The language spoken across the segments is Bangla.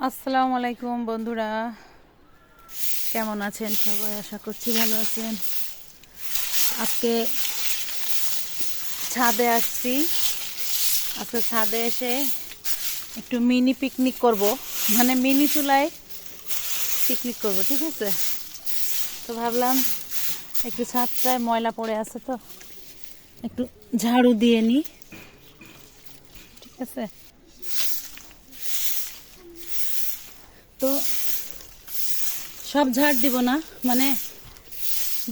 আসসালামু আলাইকুম বন্ধুরা, কেমন আছেন সবাই? আশা করছি ভালো আছেন। আজকে ছাদে আসছি। আজকে ছাদে এসে একটু মিনি পিকনিক করব, মানে মিনি চুলায় পিকনিক করব, ঠিক আছে? তো ভাবলাম একটু ছাদটায় ময়লা পড়ে আছে, তো একটু ঝাড়ু দিয়ে নিই, ঠিক আছে? তো সব ঝাড় দিব না, মানে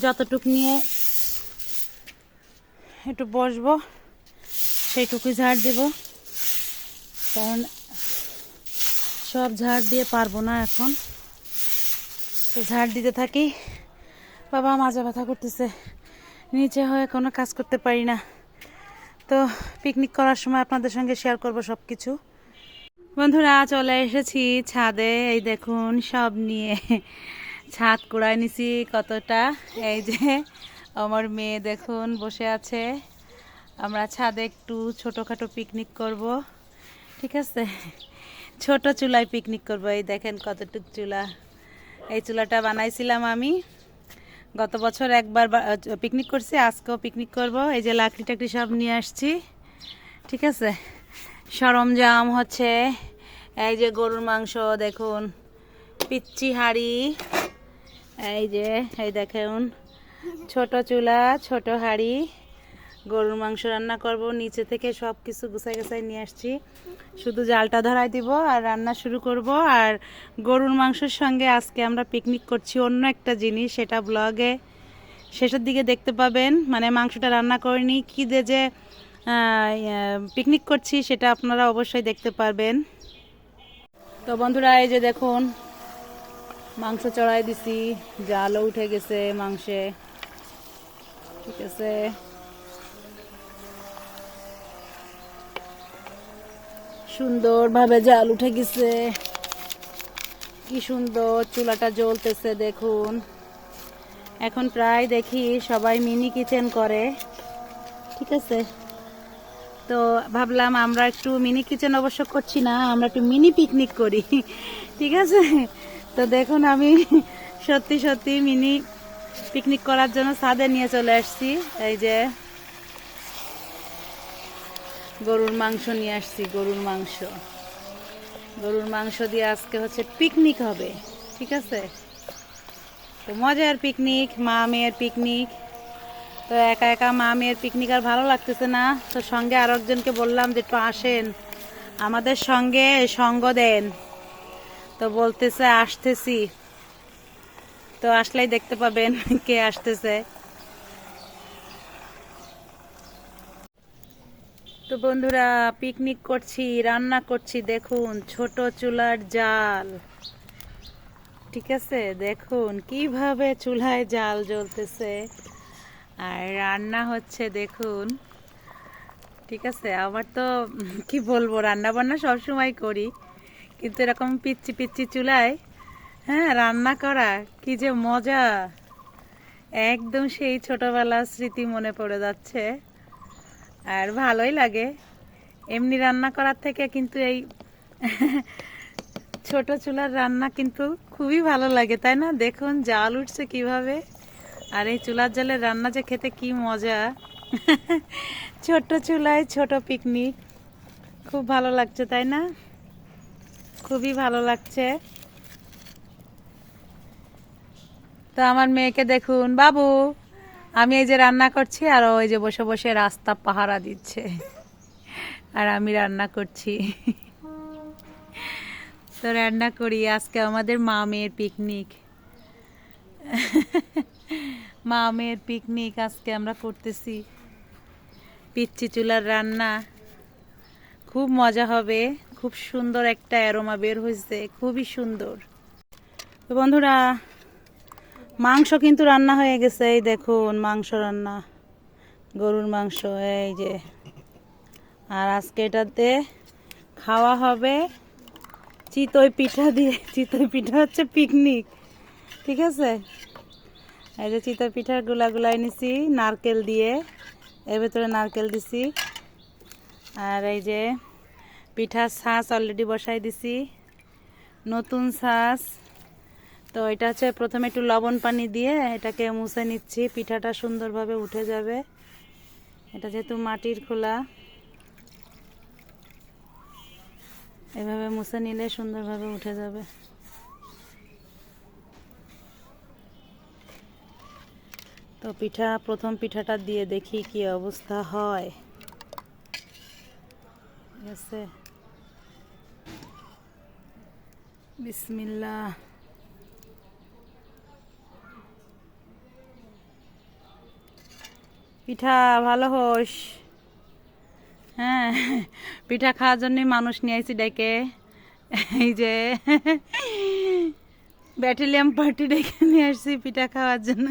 যতটুক নিয়ে একটু বসবো সেইটুকুই ঝাড় দিব, কারণ সব ঝাড় দিয়ে পারবো না এখন। তো ঝাড় দিতে থাকি। বাবা মাজা ব্যথা করতেছে, নিচে হয়ে কোনো কাজ করতে পারি না। তো পিকনিক করার সময় আপনাদের সঙ্গে শেয়ার করব সব কিছু। বন্ধুরা, চলে এসেছি ছাদে। এই দেখুন, সব নিয়ে ছাদ কুড়ায় নিছি কতটা। এই যে আমার মেয়ে দেখুন বসে আছে। আমরা ছাদে একটু ছোটোখাটো পিকনিক করব, ঠিক আছে? ছোট চুলায় পিকনিক করব। এই দেখেন কতটুক চুলা। এই চুলাটা বানাইছিলাম আমি গত বছর একবার পিকনিক করছি, আজকেও পিকনিক করব। এই যে লাকড়ি টাকড়ি সব নিয়ে আসছি, ঠিক আছে? সরঞ্জাম হচ্ছে এই যে গরুর মাংস দেখুন, পিচ্চি হাঁড়ি, এই দেখুন ছোট চুলা, ছোট হাঁড়ি। গরুর মাংস রান্না করব, নিচে থেকে সব কিছু গুছাই গুছাই নিয়ে আসছি। শুধু জালটা ধরাই দিব আর রান্না শুরু করব। আর গরুর মাংসের সঙ্গে আজকে আমরা পিকনিক করছি অন্য একটা জিনিস, সেটা ব্লগে শেষের দিকে দেখতে পাবেন। মানে মাংসটা রান্না করিনি, কী দিয়ে যে পিকনিক করছি সেটা আপনারা অবশ্যই দেখতে পারবেন। তো বন্ধুরা, এই যে দেখুন মাংস চড়াই দিছি, জালও উঠে গেছে মাংসে, ঠিক আছে? সুন্দরভাবে জাল উঠে গেছে, কি সুন্দর চুলাটা জ্বলতেছে দেখুন। এখন প্রায় দেখি সবাই মিনি কিচেন করে, ঠিক আছে? তো ভাবলাম আমরা একটু মিনি কিচেন অবশ্য করছি না, আমরা একটু মিনি পিকনিক করি, ঠিক আছে? তো দেখুন আমি সত্যি সত্যি মিনি পিকনিক করার জন্য ছাদে নিয়ে চলে আসছি। এই যে গরুর মাংস নিয়ে আসছি, গরুর মাংস দিয়ে আজকে হচ্ছে পিকনিক হবে, ঠিক আছে? তো মজার পিকনিক, মা মেয়ের পিকনিক। তো একা একা মা মেয়ের পিকনিক আর ভালো লাগতেছে না, তো সঙ্গে আরো একজনকে বললাম যে একটু আসেন আমাদের সঙ্গে, সঙ্গ দেন। তো বলতেছে আসতেছি। তো আসলেই দেখতে পাবেন কে আসতেছে। তো বন্ধুরা, পিকনিক করছি, রান্না করছি, দেখুন ছোট চুলার জাল, ঠিক আছে? দেখুন কিভাবে চুলায় জাল জ্বলতেছে আর রান্না হচ্ছে দেখুন, ঠিক আছে? আমার তো কি বলবো, রান্না বান্না সবসময় করি, কিন্তু এরকম পিচ্চি পিচ্চি চুলায় হ্যাঁ রান্না করা কি যে মজা! একদম সেই ছোটবেলার স্মৃতি মনে পড়ে যাচ্ছে। আর ভালোই লাগে এমনি রান্না করার থেকে, কিন্তু এই ছোট চুলার রান্না কিন্তু খুবই ভালো লাগে, তাই না? দেখুন জাল উঠছে কিভাবে, আর এই চুলার জালের রান্না যে খেতে কি মজা! ছোট চুলায় ছোট পিকনিক, খুব ভালো লাগছে, তাই না? খুবই ভালো লাগছে। তো আমার মেয়েকে দেখুন, বাবু আমি এই যে রান্না করছি আর ওই যে বসে বসে রাস্তা পাহারা দিচ্ছে, আর আমি রান্না করছি। তো রান্না করি, আজকে আমাদের মা মেয়ের পিকনিক। মা মেয়ের পিকনিক আজকে আমরা করতেছি, পিচ্চি চুলার রান্না, খুব মজা হবে। খুব সুন্দর একটা অ্যারোমা বের হয়েছে, খুবই সুন্দর। তো বন্ধুরা, মাংস কিন্তু রান্না হয়ে গেছে, এই দেখুন মাংস রান্না, গরুর মাংস, এই যে। আর আজকে এটাতে খাওয়া হবে চিতই পিঠা দিয়ে। চিতই পিঠা হচ্ছে পিকনিক, ঠিক আছে? এই যে চিতই পিঠার গুলা এনেছি নারকেল দিয়ে, এর ভেতরে নারকেল দিছি। আর এই যে পিঠার ছাঁচ অলরেডি বসাই দিছি, নতুন ছাঁচ। তো এটা হচ্ছে প্রথমে একটু লবণ পানি দিয়ে এটাকে মুছে নিচ্ছি, পিঠাটা সুন্দরভাবে উঠে যাবে। এটা যেহেতু মাটির খোলা, এভাবে মুছে নিলে সুন্দরভাবে উঠে যাবে। তো প্রথম পিঠাটা দিয়ে দেখি কি অবস্থা হয়। ঠিক আছে, বিসমিল্লাহ। পিঠা ভালো হোস। হ্যাঁ, পিঠা খাওয়ার জন্যই মানুষ নিয়ে আইছি ডেকে। এই যে ব্যাটালিয়াম পার্টি ডেকে নিয়ে আসছি পিঠা খাওয়ার জন্য।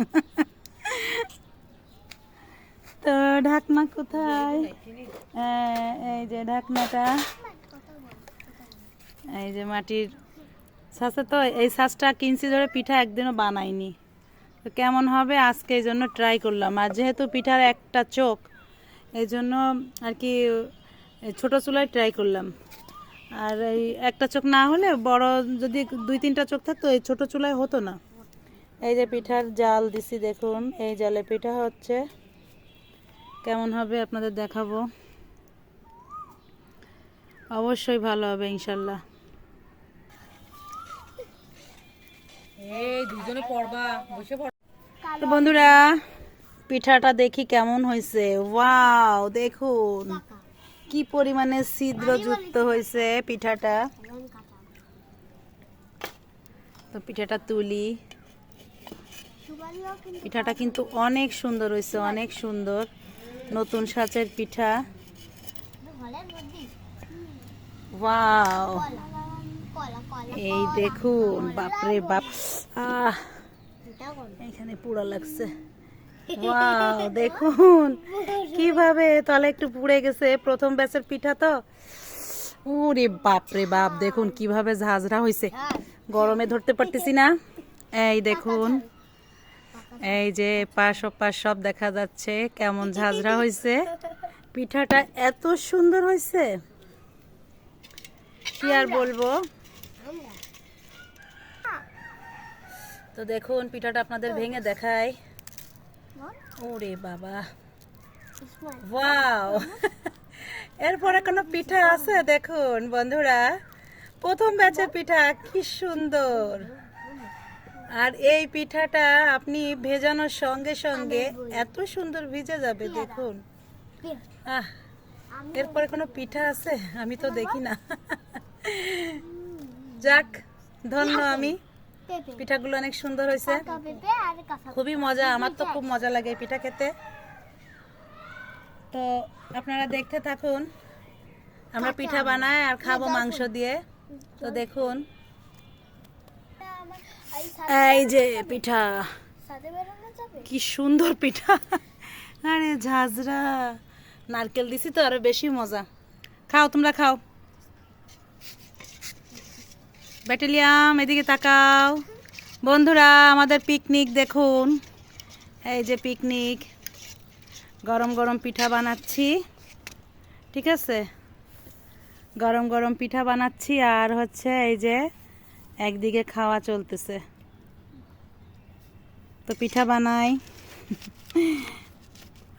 তো ঢাকনা কোথায়? এই যে ঢাকনাটা, এই যে মাটির ছাঁচে। তো এই ছাঁচটা কিনছি ধরে পিঠা একদিনও বানাইনি, তো কেমন হবে আজকে এই জন্য ট্রাই করলাম। আর যেহেতু পিঠার একটা চোখ, এই জন্য আর কি ছোট চুলায় ট্রাই করলাম। আর এই একটা চোখ না হলে বড় যদি 2-3টা চোখ থাকতো এই ছোট চুলায় হতো না। এই যে পিঠার জাল দিছি, দেখুন এই জালে পিঠা হচ্ছে। কেমন হবে আপনাদের দেখাবো, অবশ্যই ভালো হবে ইনশাল্লাহ। তো বন্ধুরা, পিঠাটা দেখি কেমন হয়েছে। ওয়াও, দেখুন কি পরিমাণে ছিদ্রযুক্ত হয়েছে পিঠাটা। তো পিঠাটা তুলি। পিঠাটা কিন্তু অনেক সুন্দর হয়েছে, অনেক সুন্দর। নতুন সাঁচের পিঠা। ওয়াও, এই দেখুন, বাপরে বাপ, এখানে পুড়া লাগছে। ওয়াও, দেখুন কিভাবে তলে একটু পুড়ে গেছে। প্রথম ব্যাচের পিঠা তো। ওরে বাপরে বাপ, দেখুন কিভাবে ঝাঁঝরা হয়েছে। গরমে ধরতে পারতেছি না। এই দেখুন, এই যে পাশ ওপাশ সব দেখা যাচ্ছে কেমন ঝাঁঝরা হয়েছে। পিঠাটা এত সুন্দর হয়েছে, কি আর বলবো। তো দেখুন পিঠাটা আপনাদের ভেঙে দেখাই। ওরে বাবা, ওয়াও। এরপরে কোনো পিঠা আছে? দেখুন বন্ধুরা, প্রথম ব্যাচের পিঠা কি সুন্দর। আর এই পিঠাটা আপনি ভেজানোর সঙ্গে সঙ্গে এত সুন্দর ভিজে যাবে, দেখুন। এরপরে কোনো পিঠা আছে? আমি তো দেখি না। যাক, ধন্য আমি। পিঠাগুলো অনেক সুন্দর হয়েছে, খুবই মজা। আমার তো খুব মজা লাগে এই পিঠা খেতে। তো আপনারা দেখতে থাকুন, আমরা পিঠা বানাই আর খাবো মাংস দিয়ে। তো দেখুন, এই যে পিঠা, কি সুন্দর পিঠা। আরে ঝাঁঝরা, নারকেল দিছি তো আরো বেশি মজা। খাও, তোমরা খাও। ব্যাটালিয়াম, এদিকে তাকাও। বন্ধুরা, আমাদের পিকনিক দেখুন। এই যে পিকনিক, গরম গরম পিঠা বানাচ্ছি। ঠিক আছে, গরম গরম পিঠা বানাচ্ছি আর হচ্ছে এই যে একদিকে খাওয়া চলতেছে। তো পিঠা বানাই।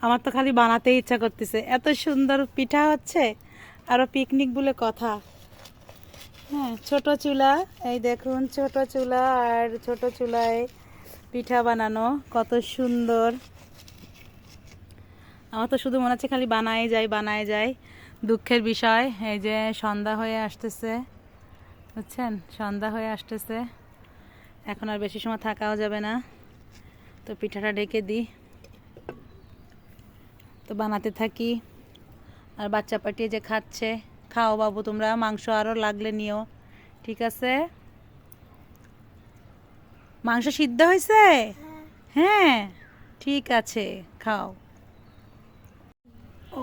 আমার তো খালি বানাতেই ইচ্ছা করতেছে, এত সুন্দর পিঠা হচ্ছে। আরো পিকনিক বলে কথা। হ্যাঁ, ছোট চুলা, এই দেখুন ছোট চুলা, আর ছোট চুলায় পিঠা বানানো কত সুন্দর। আমার তো শুধু মনে হচ্ছে খালি বানাই যায়, বানাই যায়। দুঃখের বিষয়, এই যে সন্ধ্যা হয়ে আসতেছে, বুঝছেন, সন্ধ্যা হয়ে আসতেছে। এখন আর বেশি সময় থাকাও যাবে না। তো পিঠাটা ঢেকে দিই, তো বানাতে থাকি। আর বাচ্চা পাঠিয়ে যে খাচ্ছে, খাও বাবু তোমরা, মাংস আরও লাগলে নিও। ঠিক আছে, মাংস সিদ্ধ হয়েছে? হ্যাঁ, ঠিক আছে, খাও। ও,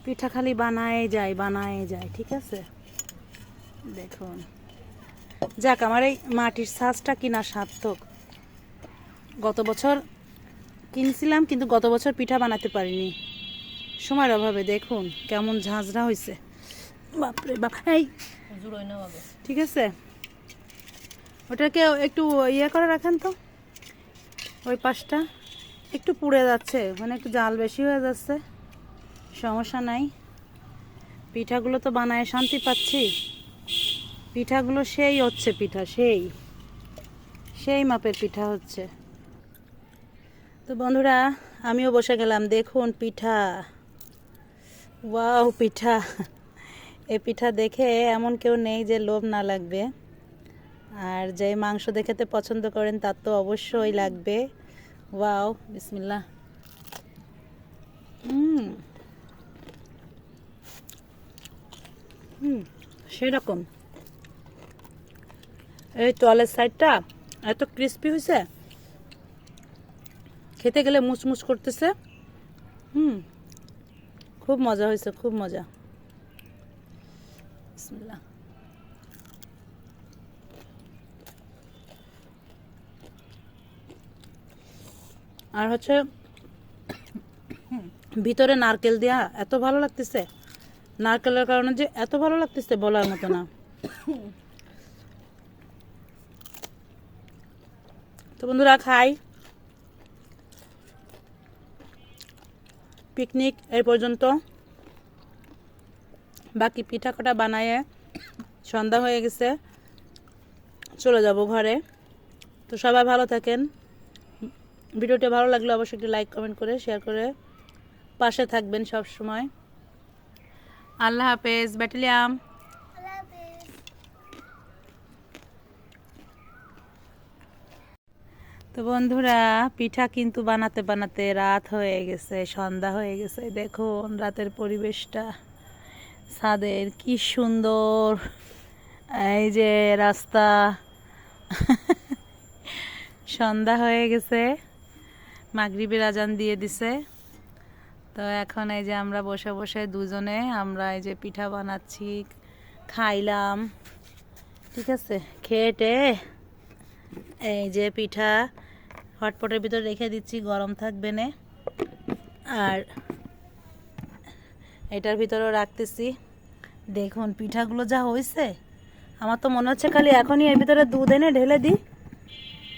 পিঠা খালি বানায় যায়, বানায় যায়। ঠিক আছে, দেখুন। যাক, আমার এই মাটির ছাঁচটা কিনা সার্থক। গত বছর কিনছিলাম, কিন্তু গত বছর পিঠা বানাতে পারিনি সময়ের অভাবে। দেখুন কেমন ঝাঁঝরা হয়েছে, বাপরে বাপ। এই ঠিক আছে, ওটাকে একটু ইয়ে করে রাখেন তো, ওই পাশটা একটু পুড়ে যাচ্ছে, মানে একটু জাল বেশি হয়ে যাচ্ছে, সমস্যা নাই। পিঠাগুলো তো বানায় শান্তি পাচ্ছি, পিঠাগুলো সেই হচ্ছে, পিঠা সেই সেই মাপের পিঠা হচ্ছে। তো বন্ধুরা আমিও বসে গেলাম, দেখুন পিঠা, ওয়াও পিঠা। এই পিঠা দেখে এমন কেউ নেই যে লোভ না লাগবে, আর যে মাংস দেখতে পছন্দ করেন তার তো অবশ্যই লাগবে। ওয়াও, বিসমিল্লাহ। হুম হুম সেরকম। এই তলের সাইডটা এত ক্রিস্পি হয়েছে, খেতে গেলে মুচমুচ করতেছে। হুম, খুব মজা হয়েছে, খুব মজা। বিসমিল্লাহ। আর হচ্ছে ভিতরে নারকেল দেয়া এত ভালো লাগতেছে, নারকেলের কারণে যে এত ভালো লাগতেছে বলার মতো না। তো বন্ধুরা খাই, পিকনিক এই পর্যন্ত, বাকি পিঠা কটা বানায় সন্ধ্যা হয়ে গেছে, চলে যাব ঘরে। তো সবাই ভালো থাকেন, ভিডিওটি ভালো লাগলে অবশ্যই একটি লাইক কমেন্ট করে শেয়ার করে পাশে থাকবেন সব সময়। আল্লাহ হাফেজ, ব্যাটালিয়াম। তো বন্ধুরা পিঠা কিন্তু বানাতে বানাতে রাত হয়ে গেছে, সন্ধ্যা হয়ে গেছে। দেখুন রাতের পরিবেশটা, ছাদের কি সুন্দর, এই যে রাস্তা। সন্ধ্যা হয়ে গেছে, মাগরিবের আজান দিয়ে দিছে। তো এখন এই যে আমরা বসে বসে দুজনে আমরা এই যে পিঠা বানাচ্ছি, খাইলাম। ঠিক আছে, খেয়ে এই যে পিঠা হটপটের ভিতরে রেখে দিচ্ছি, গরম থাকবে না। আর এটার ভিতরেও রাখতেছি। দেখুন পিঠাগুলো যা হয়েছে, আমার তো মনে হচ্ছে খালি এখনই এর ভিতরে দুধ এনে ঢেলে দিই,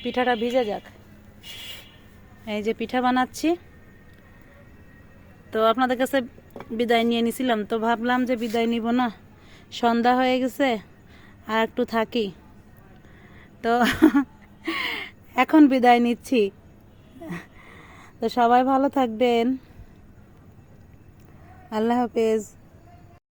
পিঠাটা ভিজে যাক। এই যে পিঠা বানাচ্ছি। তো আপনাদের কাছে বিদায় নিয়ে নিছিলাম, তো ভাবলাম যে বিদায় নিব না, সন্ধ্যা হয়ে গেছে আর একটু থাকি, তো এখন বিদায় নিচ্ছি। তো সবাই ভালো থাকবেন, আল্লাহ হাফেজ।